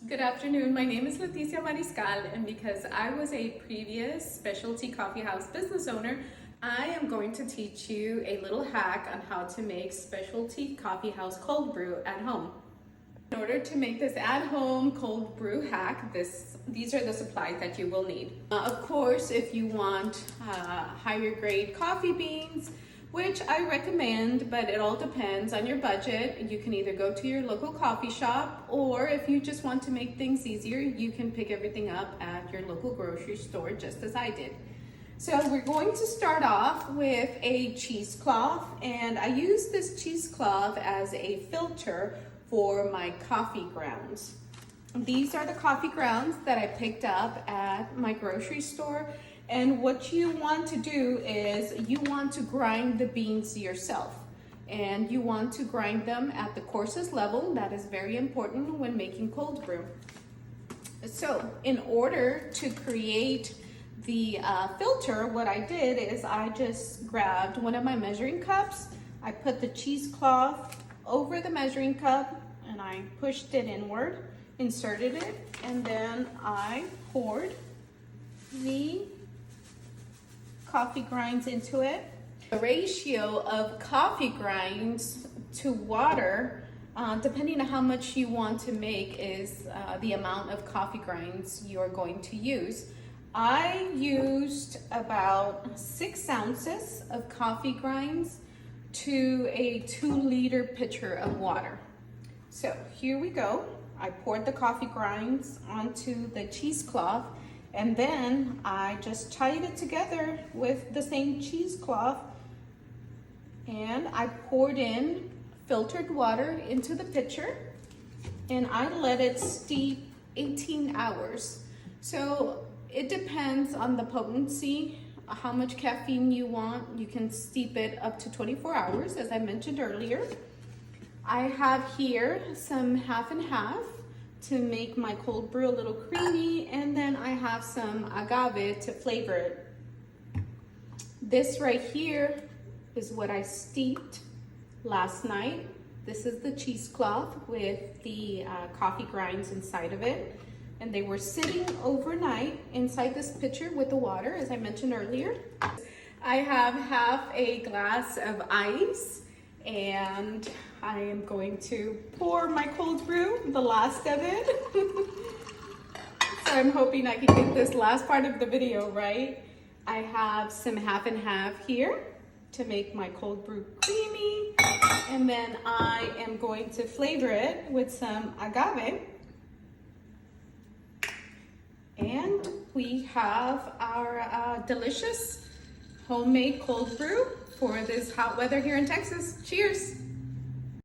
Good afternoon. My name is Leticia Mariscal, and because I was a previous specialty coffee house business owner, I am going to teach you a little hack on how to make specialty coffee house cold brew at home. In order to make this at-home cold brew hack, these are the supplies that you will need. Of course, if you want higher grade coffee beans, which I recommend, but it all depends on your budget. You can either go to your local coffee shop, or if you just want to make things easier, you can pick everything up at your local grocery store, just as I did. So we're going to start off with a cheesecloth, and I use this cheesecloth as a filter for my coffee grounds. These are the coffee grounds that I picked up at my grocery store. And what you want to do is you want to grind the beans yourself, and you want to grind them at the coarsest level. That is very important when making cold brew. So in order to create the filter, what I did is I just grabbed one of my measuring cups. I put the cheesecloth over the measuring cup and I pushed it inward, inserted it, and then I poured the coffee grinds into it. The ratio of coffee grinds to water, depending on how much you want to make, is the amount of coffee grinds you're going to use. I used about 6 ounces of coffee grinds to a 2-liter pitcher of water. So here we go. I poured the coffee grinds onto the cheesecloth, and then I just tied it together with the same cheesecloth, and I poured in filtered water into the pitcher, and I let it steep 18 hours. So it depends on the potency, how much caffeine you want. You can steep it up to 24 hours, as I mentioned earlier. I have here some half and half to make my cold brew a little creamy, and then I have some agave to flavor it. This right here is what I steeped last night. This is the cheesecloth with the coffee grinds inside of it, and they were sitting overnight inside this pitcher with the water, as I mentioned earlier. I have half a glass of ice, and I am going to pour my cold brew, the last of it. So I'm hoping I can get this last part of the video right. I have some half and half here to make my cold brew creamy. And then I am going to flavor it with some agave. And we have our delicious homemade cold brew for this hot weather here in Texas. Cheers.